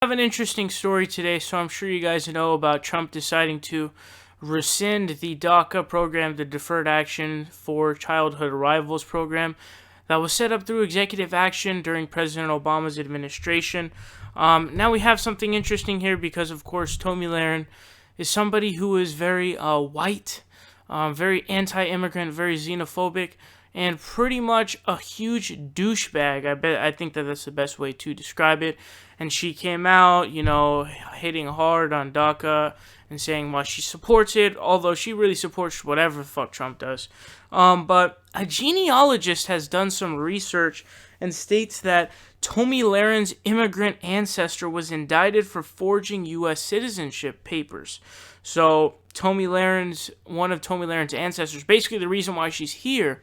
I have an interesting story today, so I'm sure you guys know about Trump deciding to rescind the DACA program, the Deferred Action for Childhood Arrivals program, that was set up through executive action during President Obama's administration. Now we have something interesting here because, of course, Tomi Lahren is somebody who is very white, very anti-immigrant, very xenophobic, and pretty much a huge douchebag. I think that's the best way to describe it. And she came out, hitting hard on DACA and saying why she supports it, although she really supports whatever the fuck Trump does. But a genealogist has done some research and states that Tomi Lahren's immigrant ancestor was indicted for forging U.S. citizenship papers. So one of Tomi Lahren's ancestors, basically the reason why she's here,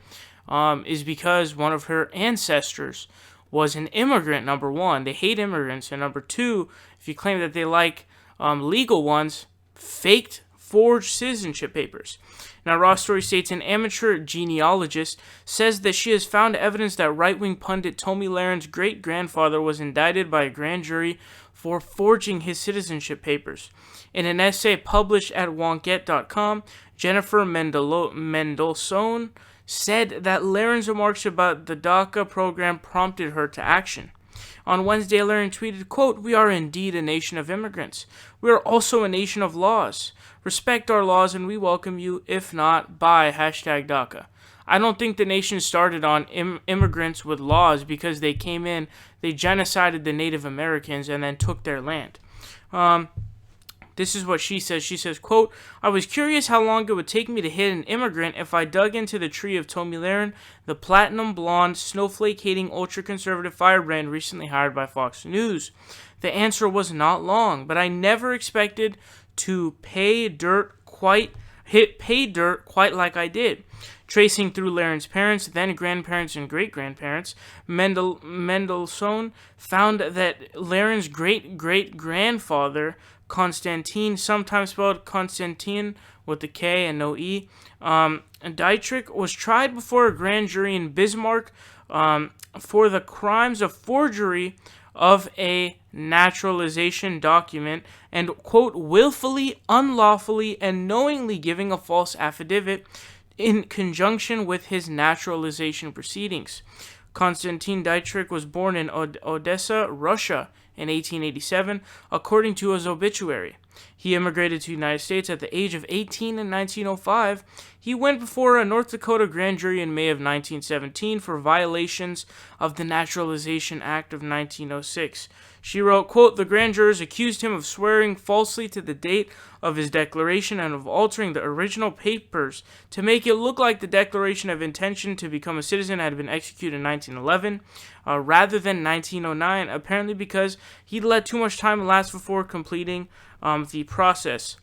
is because one of her ancestors was an immigrant. Number one, they hate immigrants, and number two, if you claim that they like legal ones, forged citizenship papers. Now, Raw Story states an amateur genealogist says that she has found evidence that right-wing pundit Tomi Lahren's great-grandfather was indicted by a grand jury for forging his citizenship papers. In an essay published at wonket.com, Jennifer Mendelssohn said that Lahren's remarks about the DACA program prompted her to action. On Wednesday, Lahren tweeted, quote, "We are indeed a nation of immigrants. We are also a nation of laws. Respect our laws and we welcome you. If not, bye, #DACA. I don't think the nation started on immigrants with laws because they came in, they genocided the Native Americans and then took their land." This is what she says. She says, quote, "I was curious how long it would take me to hit an immigrant if I dug into the tree of Tomi Lahren, the platinum blonde, snowflake-hating, ultra-conservative firebrand recently hired by Fox News. The answer was not long, but I never expected to pay dirt quite like I did." Tracing through Lahren's parents, then grandparents and great-grandparents, Mendelssohn found that Lahren's great-great-grandfather, Konstantin, sometimes spelled Konstantin with a K and no E, Dietrich, was tried before a grand jury in Bismarck for the crimes of forgery of a naturalization document and, quote, "willfully, unlawfully, and knowingly giving a false affidavit in conjunction with his naturalization proceedings." Konstantin Dietrich was born in Odessa, Russia, in 1887, according to his obituary. He immigrated to the United States at the age of 18 in 1905. He went before a North Dakota grand jury in May of 1917 for violations of the Naturalization Act of 1906. She wrote, quote, "The grand jurors accused him of swearing falsely to the date of his declaration and of altering the original papers to make it look like the declaration of intention to become a citizen had been executed in 1911 rather than 1909, apparently because he'd let too much time elapse before completing the process."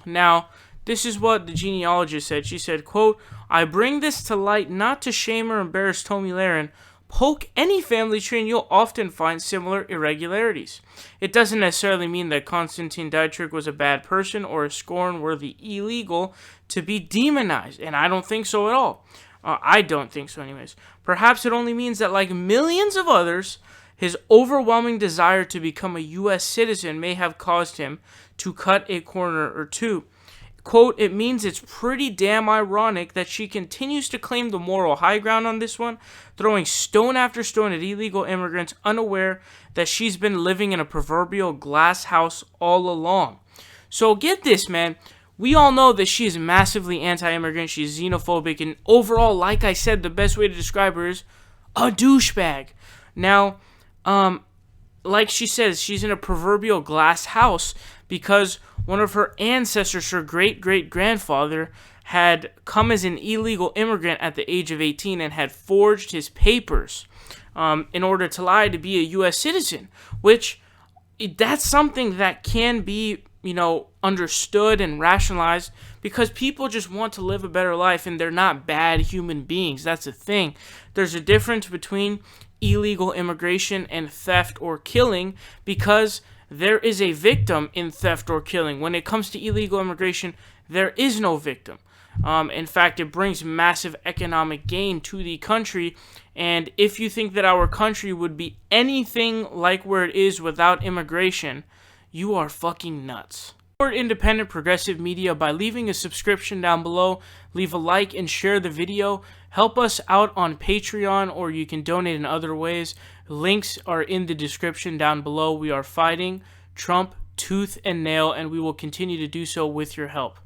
Now, this is what the genealogist said. She said, quote, "I bring this to light not to shame or embarrass Tomi Lahren. Poke any family tree and you'll often find similar irregularities. It doesn't necessarily mean that Konstantin Dietrich was a bad person or a scorn-worthy illegal to be demonized, and I don't think so at all. I don't think so anyways. Perhaps it only means that, like millions of others, his overwhelming desire to become a U.S. citizen may have caused him to cut a corner or two. Quote, "It means it's pretty damn ironic that she continues to claim the moral high ground on this one, throwing stone after stone at illegal immigrants, unaware that she's been living in a proverbial glass house all along." So get this, man. We all know that she is massively anti-immigrant. She's xenophobic. And overall, like I said, the best way to describe her is a douchebag. Now, like she says, she's in a proverbial glass house because one of her ancestors, her great-great-grandfather, had come as an illegal immigrant at the age of 18 and had forged his papers in order to lie to be a U.S. citizen, which that's something that can be, understood and rationalized because people just want to live a better life and they're not bad human beings. That's the thing. There's a difference between illegal immigration and theft or killing because there is a victim in theft or killing. When it comes to illegal immigration, there is no victim. In fact, it brings massive economic gain to the country. And if you think that our country would be anything like where it is without immigration, you are fucking nuts. Support independent progressive media by leaving a subscription down below, leave a like and share the video, help us out on Patreon, or you can donate in other ways. Links are in the description down below. We are fighting Trump tooth and nail, and we will continue to do so with your help.